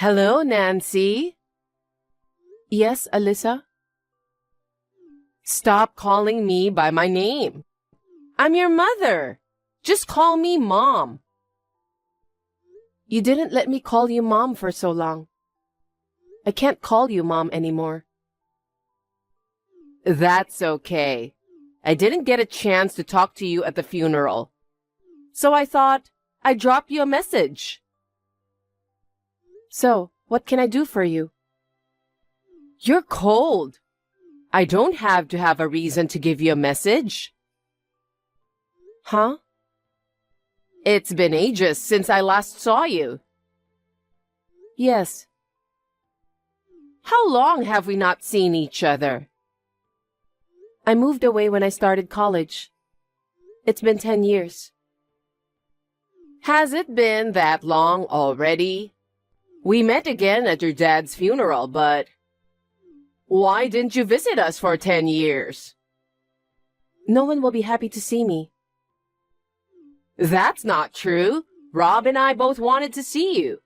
Hello, Nancy. Yes, Alyssa? Stop calling me by my name. I'm your mother. Just call me Mom. You didn't let me call you Mom for so long. I can't call you Mom anymore. That's okay. I didn't get a chance to talk to you at the funeral. So I thought I'd drop you a message. So, what can I do for you? You're cold. I don't have to have a reason to give you a message. Huh? It's been ages since I last saw you. Yes. How long have we not seen each other? I moved away when I started college. It's been 10 years. Has it been that long already? We met again at your dad's funeral, but why didn't you visit us for 10 years? No one will be happy to see me. That's not true. Rob and I both wanted to see you.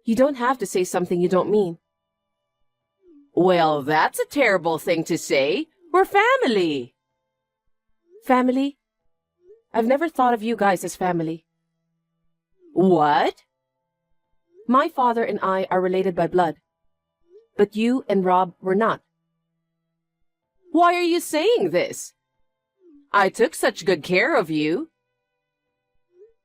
You don't have to say something you don't mean. Well, that's a terrible thing to say. We're family. Family? I've never thought of you guys as family. What? My father and I are related by blood. But you and Rob were not. Why are you saying this? I took such good care of you.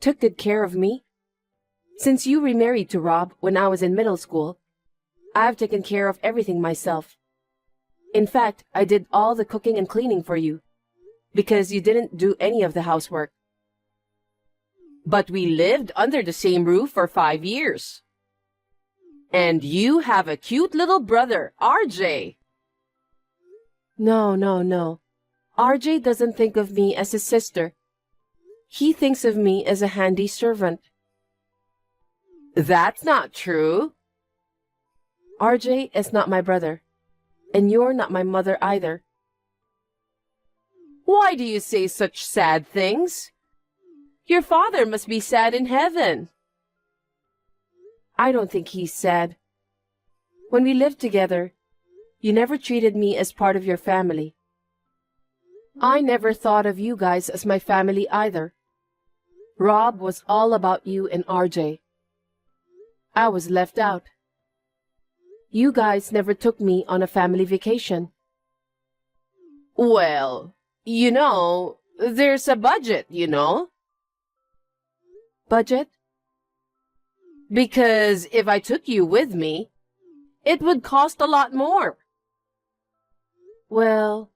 Took good care of me? Since you remarried to Rob when I was in middle school, I've taken care of everything myself. In fact, I did all the cooking and cleaning for you, because you didn't do any of the housework. But we lived under the same roof for 5 years. And you have a cute little brother, RJ. No. RJ doesn't think of me as his sister. He thinks of me as a handy servant. That's not true. RJ is not my brother, and you're not my mother either. Why do you say such sad things? Your father must be sad in heaven. I don't think he's sad. When we lived together, you never treated me as part of your family. I never thought of you guys as my family either. Rob was all about you and RJ. I was left out. You guys never took me on a family vacation. Well, there's a budget, Budget? Because if I took you with me, it would cost a lot more. Well,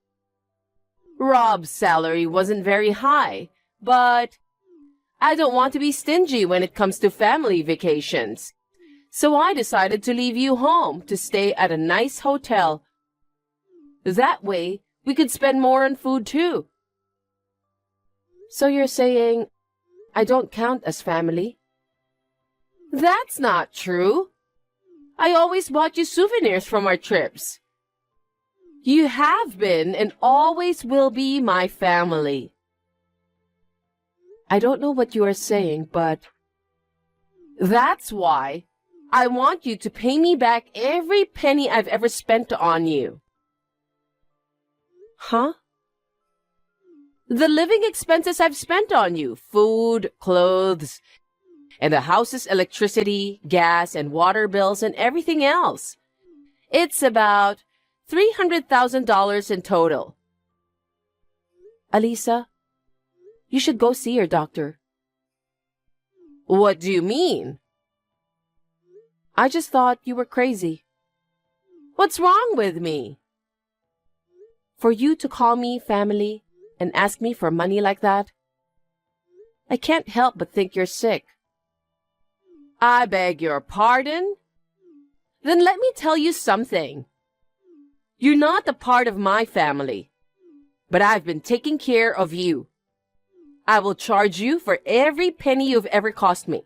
Rob's salary wasn't very high, but I don't want to be stingy when it comes to family vacations. So I decided to leave you home to stay at a nice hotel. That way, we could spend more on food too. So you're saying I don't count as family? That's not true. I always bought you souvenirs from our trips. You have been and always will be my family. I don't know what you are saying, but that's why I want you to pay me back every penny I've ever spent on you. Huh? The living expenses I've spent on you, food, clothes, and the house's electricity, gas, and water bills, and everything else. It's about $300,000 in total. Alisa, you should go see your doctor. What do you mean? I just thought you were crazy. What's wrong with me? For you to call me family and ask me for money like that, I can't help but think you're sick. I beg your pardon? Then let me tell you something. You're not a part of my family, but I've been taking care of you. I will charge you for every penny you've ever cost me.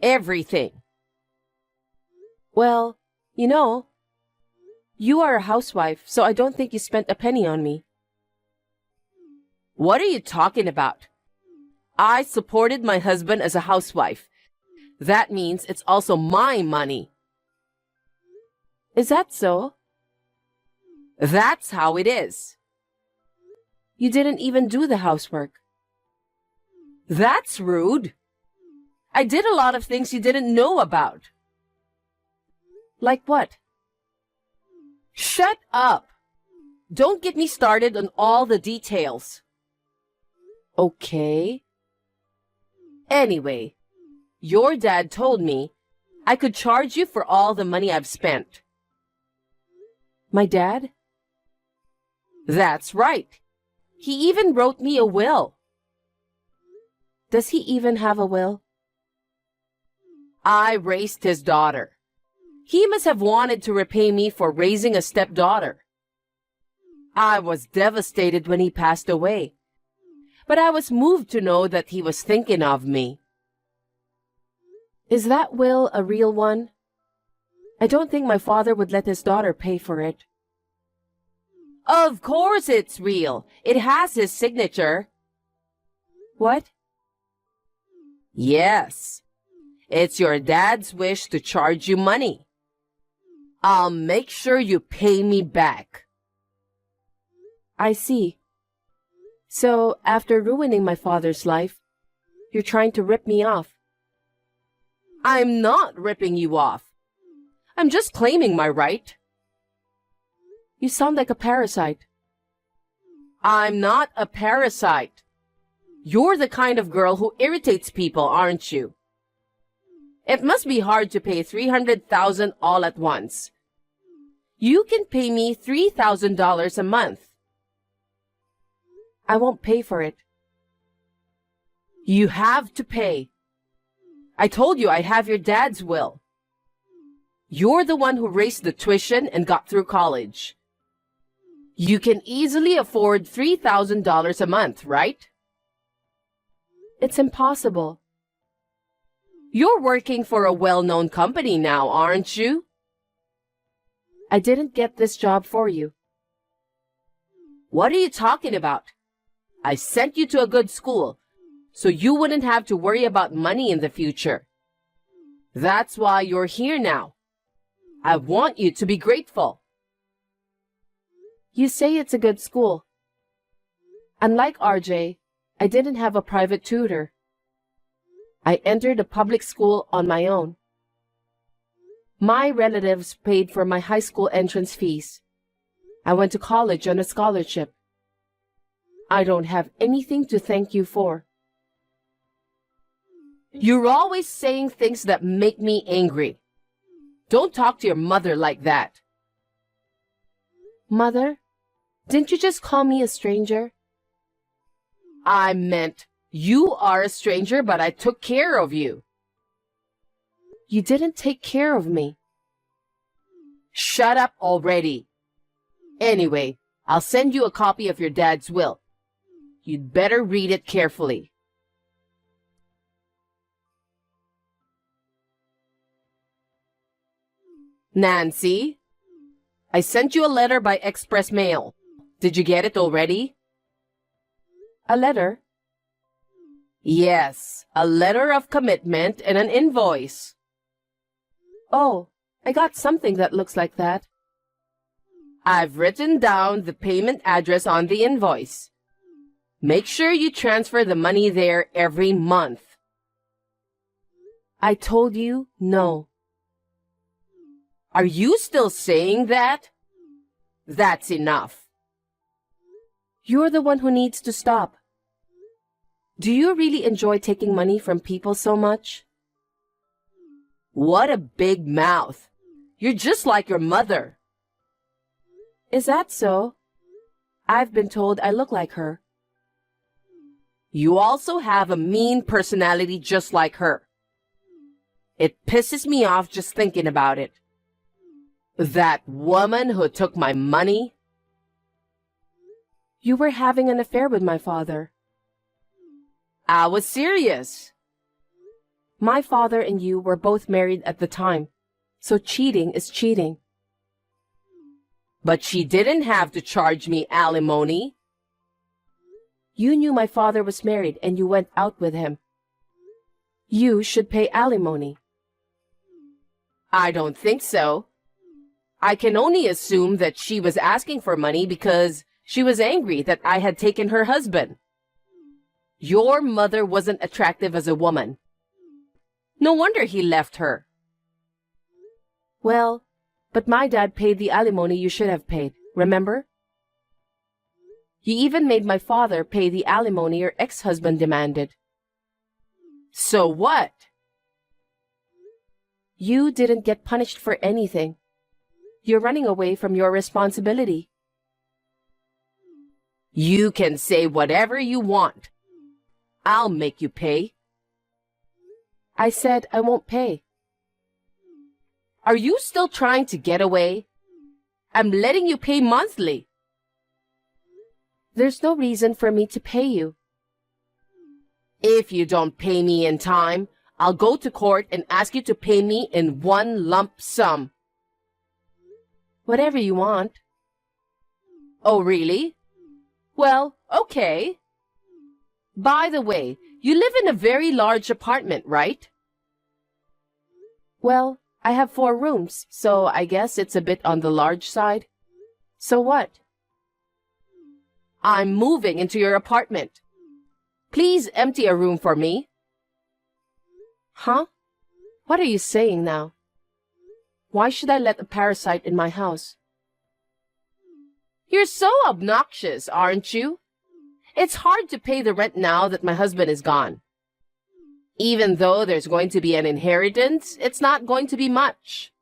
Everything. Well, you are a housewife, so I don't think you spent a penny on me. What are you talking about? I supported my husband as a housewife. That means it's also my money. Is that so? That's how it is. You didn't even do the housework. That's rude. I did a lot of things you didn't know about. Like what? Shut up. Don't get me started on all the details. Okay. Anyway, your dad told me I could charge you for all the money I've spent. My dad? That's right. He even wrote me a will. Does he even have a will? I raised his daughter. He must have wanted to repay me for raising a stepdaughter. I was devastated when he passed away, but I was moved to know that he was thinking of me. Is that will a real one? I don't think my father would let his daughter pay for it. Of course it's real. It has his signature. What? Yes. It's your dad's wish to charge you money. I'll make sure you pay me back. I see. So, after ruining my father's life, you're trying to rip me off. I'm not ripping you off. I'm just claiming my right. You sound like a parasite. I'm not a parasite. You're the kind of girl who irritates people, aren't you? It must be hard to pay $300,000 all at once. You can pay me $3,000 a month. I won't pay for it. You have to pay. I told you I have your dad's will. You're the one who raised the tuition and got through college. You can easily afford $3,000 a month, right? It's impossible. You're working for a well-known company now, aren't you? I didn't get this job for you. What are you talking about? I sent you to a good school, so you wouldn't have to worry about money in the future. That's why you're here now. I want you to be grateful. You say it's a good school. Unlike RJ, I didn't have a private tutor. I entered a public school on my own. My relatives paid for my high school entrance fees. I went to college on a scholarship. I don't have anything to thank you for. You're always saying things that make me angry. Don't talk to your mother like that. Mother, didn't you just call me a stranger? I meant you are a stranger, but I took care of you. You didn't take care of me. Shut up already. Anyway, I'll send you a copy of your dad's will. You'd better read it carefully. Nancy, I sent you a letter by express mail. Did you get it already? A letter? Yes, a letter of commitment and an invoice. Oh, I got something that looks like that. I've written down the payment address on the invoice. Make sure you transfer the money there every month. I told you no. Are you still saying that? That's enough. You're the one who needs to stop. Do you really enjoy taking money from people so much? What a big mouth. You're just like your mother. Is that so? I've been told I look like her. You also have a mean personality just like her. It pisses me off just thinking about it. That woman who took my money. You were having an affair with my father. I was serious. My father and you were both married at the time, so cheating is cheating. But she didn't have to charge me alimony. You knew my father was married and you went out with him. You should pay alimony. I don't think so. I can only assume that she was asking for money because she was angry that I had taken her husband. Your mother wasn't attractive as a woman. No wonder he left her. Well, but my dad paid the alimony you should have paid, remember? You even made my father pay the alimony your ex-husband demanded. So what? You didn't get punished for anything. You're running away from your responsibility. You can say whatever you want. I'll make you pay. I said I won't pay. Are you still trying to get away? I'm letting you pay monthly. There's no reason for me to pay you. If you don't pay me in time, I'll go to court and ask you to pay me in one lump sum. Whatever you want. Oh, really? Well, okay. By the way, you live in a very large apartment, right? Well, I have 4 rooms, so I guess it's a bit on the large side. So what? I'm moving into your apartment. Please empty a room for me. Huh? What are you saying now? Why should I let a parasite in my house? You're so obnoxious, aren't you? It's hard to pay the rent now that my husband is gone. Even though there's going to be an inheritance, it's not going to be much.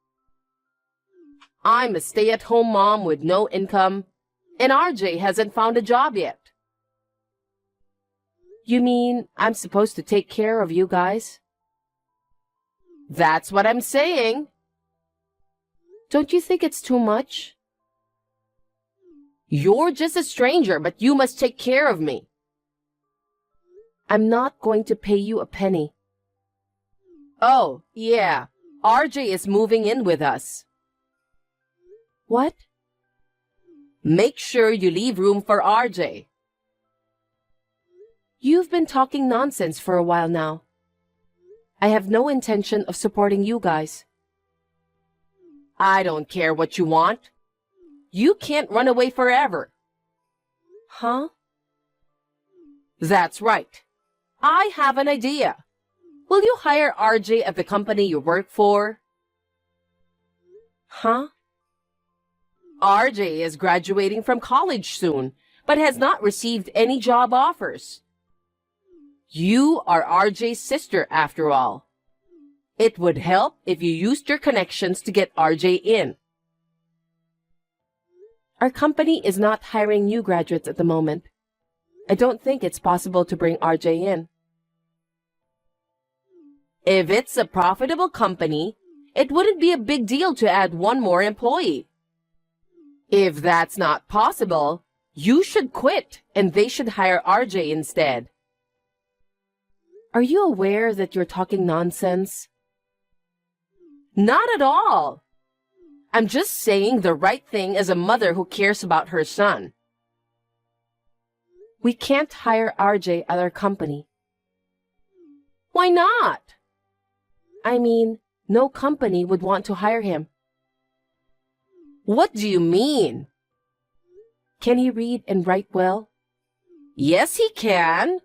I'm a stay-at-home mom with no income, and RJ hasn't found a job yet. You mean I'm supposed to take care of you guys? That's what I'm saying. Don't you think it's too much? You're just a stranger, but you must take care of me. I'm not going to pay you a penny. Oh, yeah. RJ is moving in with us. What? Make sure you leave room for RJ. You've been talking nonsense for a while now. I have no intention of supporting you guys. I don't care what you want. You can't run away forever. Huh? That's right. I have an idea. Will you hire RJ at the company you work for? Huh? RJ is graduating from college soon, but has not received any job offers. You are RJ's sister, after all. It would help if you used your connections to get RJ in. Our company is not hiring new graduates at the moment. I don't think it's possible to bring RJ in. If it's a profitable company, it wouldn't be a big deal to add one more employee. If that's not possible, you should quit and they should hire RJ instead. Are you aware that you're talking nonsense? Not at all. I'm just saying the right thing as a mother who cares about her son. We can't hire RJ at our company. Why not? I mean, no company would want to hire him. What do you mean? Can he read and write well? Yes, he can.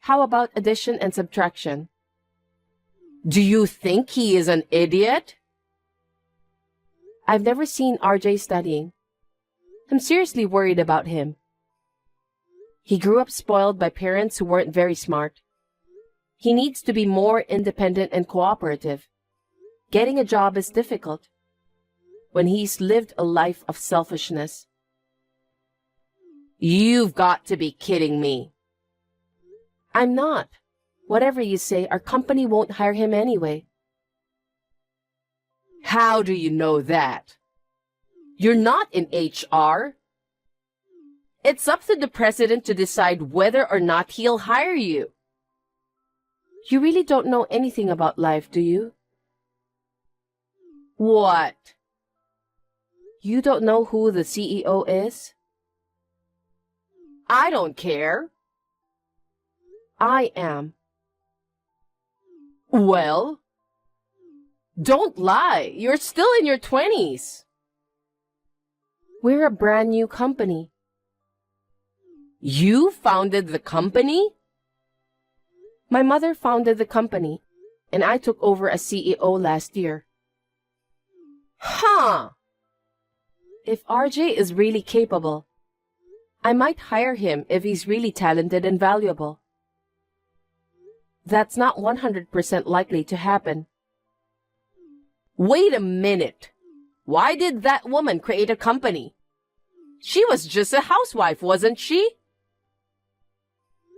How about addition and subtraction? Do you think he is an idiot? I've never seen RJ studying. I'm seriously worried about him. He grew up spoiled by parents who weren't very smart. He needs to be more independent and cooperative. Getting a job is difficult when he's lived a life of selfishness. You've got to be kidding me. I'm not. Whatever you say, our company won't hire him anyway. How do you know that? You're not in HR. It's up to the president to decide whether or not he'll hire you. You really don't know anything about life, do you? What? You don't know who the CEO is? I don't care. I am. Well, don't lie. You're still in your 20s. We're a brand new company. You founded the company? My mother founded the company, and I took over as CEO last year. Huh. If RJ is really capable, I might hire him if he's really talented and valuable. That's not 100% likely to happen. Wait a minute. Why did that woman create a company? She was just a housewife, wasn't she?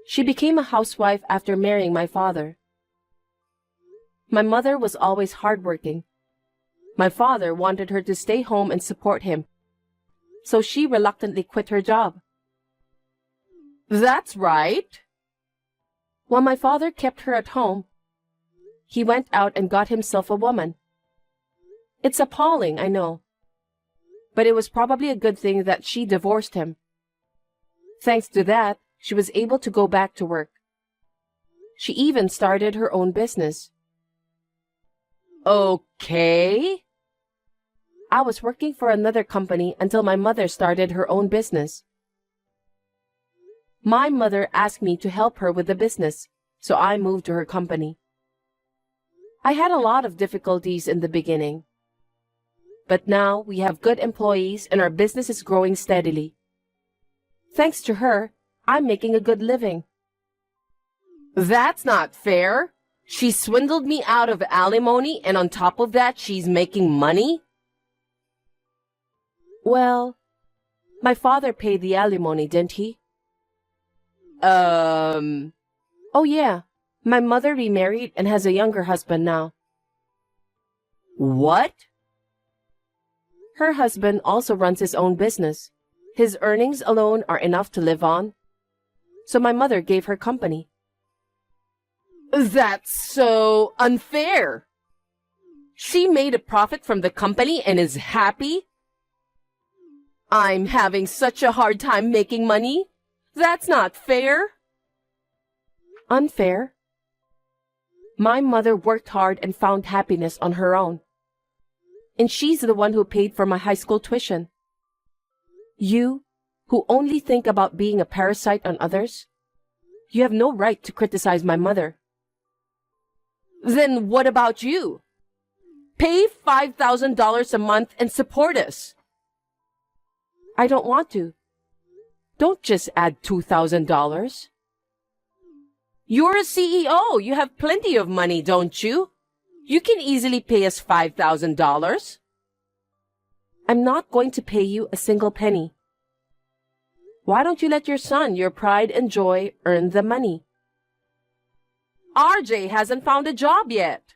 She became a housewife after marrying my father. My mother was always hardworking. My father wanted her to stay home and support him, so she reluctantly quit her job. That's right. While my father kept her at home, he went out and got himself a woman. It's appalling, I know. But it was probably a good thing that she divorced him. Thanks to that, she was able to go back to work. She even started her own business. Okay. I was working for another company until my mother started her own business. My mother asked me to help her with the business, so I moved to her company. I had a lot of difficulties in the beginning. But now we have good employees and our business is growing steadily. Thanks to her, I'm making a good living. That's not fair. She swindled me out of alimony, and on top of that, she's making money? Well, my father paid the alimony, didn't he? Oh yeah, my mother remarried and has a younger husband now. What? Her husband also runs his own business. His earnings alone are enough to live on. So my mother gave her company. That's so unfair. She made a profit from the company and is happy? I'm having such a hard time making money. That's not fair. Unfair? My mother worked hard and found happiness on her own. And she's the one who paid for my high school tuition. You, who only think about being a parasite on others, you have no right to criticize my mother. Then what about you? Pay $5,000 a month and support us. I don't want to. Don't just add $2,000. You're a CEO. You have plenty of money, don't you? You can easily pay us $5,000. I'm not going to pay you a single penny. Why don't you let your son, your pride and joy, earn the money? RJ hasn't found a job yet.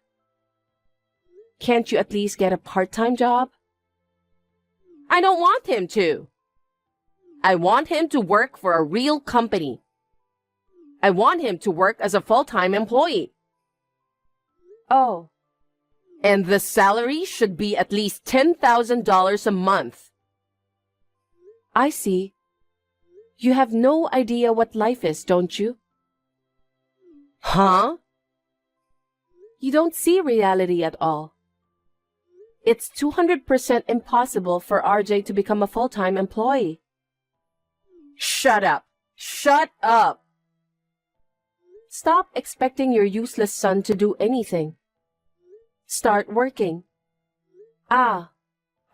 Can't you at least get a part-time job? I don't want him to. I want him to work for a real company. I want him to work as a full-time employee. Oh. And the salary should be at least $10,000 a month. I see. You have no idea what life is, don't you? Huh? You don't see reality at all. It's 200% impossible for RJ to become a full-time employee. Shut up. Shut up. Stop expecting your useless son to do anything. Start working. Ah,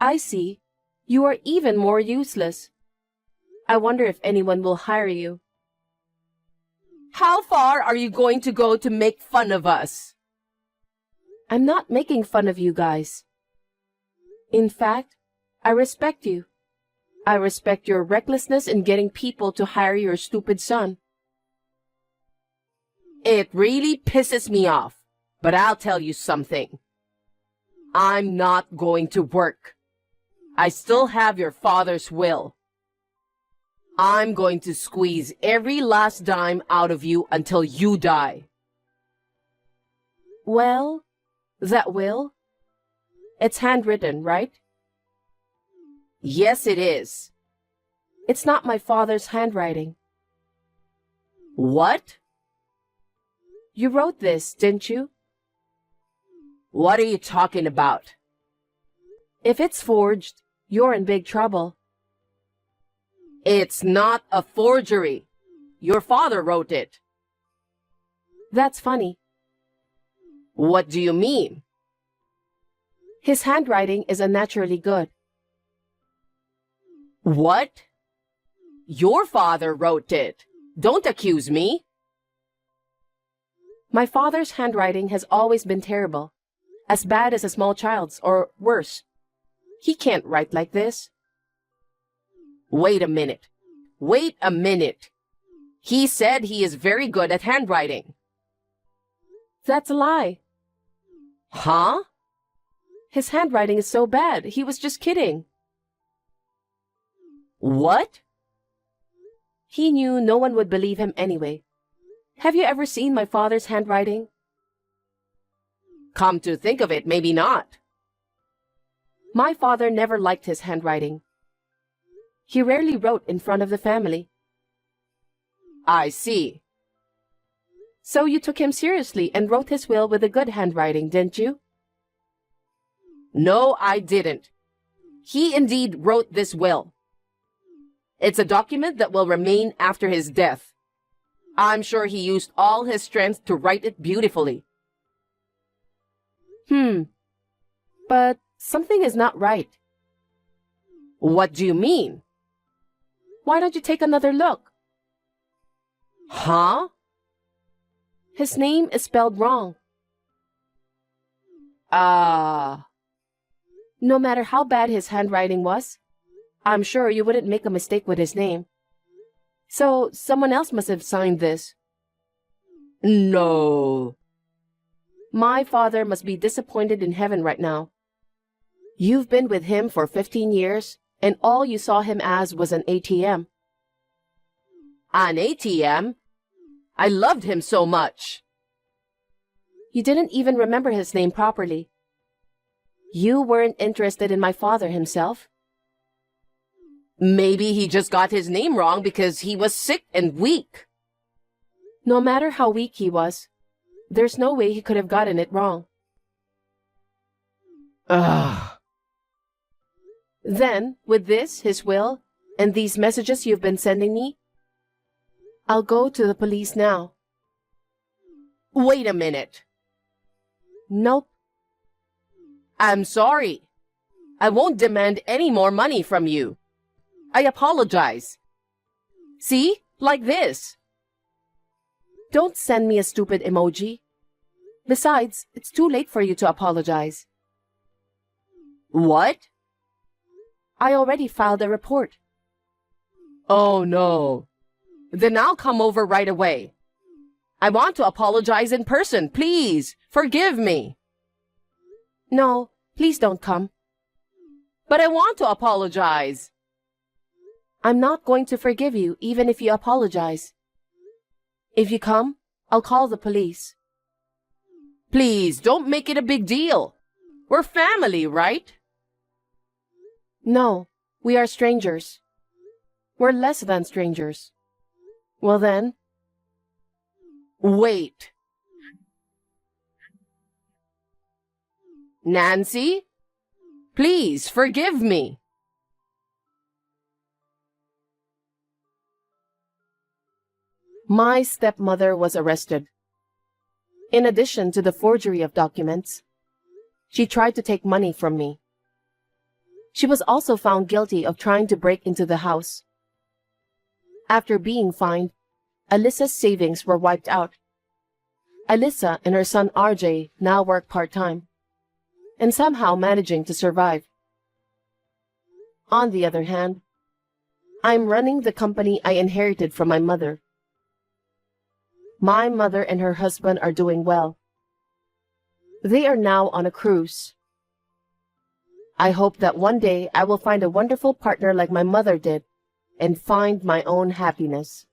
I see. You are even more useless. I wonder if anyone will hire you. How far are you going to go to make fun of us? I'm not making fun of you guys. In fact, I respect you. I respect your recklessness in getting people to hire your stupid son. It really pisses me off, but I'll tell you something. I'm not going to work. I still have your father's will. I'm going to squeeze every last dime out of you until you die. Well, that will? It's handwritten, right? Yes, it is. It's not my father's handwriting. What? You wrote this, didn't you? What are you talking about? If it's forged, you're in big trouble. It's not a forgery. Your father wrote it. That's funny. What do you mean? His handwriting is unnaturally good. What? Your father wrote it. Don't accuse me. My father's handwriting has always been terrible, as bad as a small child's, or worse. He can't write like this. Wait a minute. Wait a minute. He said he is very good at handwriting. That's a lie. Huh? His handwriting is so bad, he was just kidding. What? He knew no one would believe him anyway. Have you ever seen my father's handwriting? Come to think of it, maybe not. My father never liked his handwriting. He rarely wrote in front of the family. I see. So you took him seriously and wrote his will with a good handwriting, didn't you? No, I didn't. He indeed wrote this will. It's a document that will remain after his death. I'm sure he used all his strength to write it beautifully. But something is not right. What do you mean? Why don't you take another look? Huh? His name is spelled wrong. No matter how bad his handwriting was, I'm sure you wouldn't make a mistake with his name. So someone else must have signed this. No. My father must be disappointed in heaven right now. You've been with him for 15 years, and all you saw him as was an ATM. An ATM? I loved him so much. You didn't even remember his name properly. You weren't interested in my father himself. Maybe he just got his name wrong because he was sick and weak. No matter how weak he was, there's no way he could have gotten it wrong. Ugh. Then, with this, his will, and these messages you've been sending me, I'll go to the police now. Wait a minute. Nope. I'm sorry. I won't demand any more money from you. I apologize. See? Like this. Don't send me a stupid emoji. Besides, it's too late for you to apologize. What? I already filed a report. Oh no. Then I'll come over right away. I want to apologize in person. Please, forgive me. No, please don't come. But I want to apologize. I'm not going to forgive you even if you apologize. If you come, I'll call the police. Please, don't make it a big deal. We're family, right? No, we are strangers. We're less than strangers. Well then. Wait. Nancy? Please, forgive me. My stepmother was arrested. In addition to the forgery of documents, she tried to take money from me. She was also found guilty of trying to break into the house. After being fined, Alyssa's savings were wiped out. Alyssa and her son RJ now work part-time, and somehow managing to survive. On the other hand, I'm running the company I inherited from my mother. My mother and her husband are doing well. They are now on a cruise. I hope that one day I will find a wonderful partner like my mother did and find my own happiness.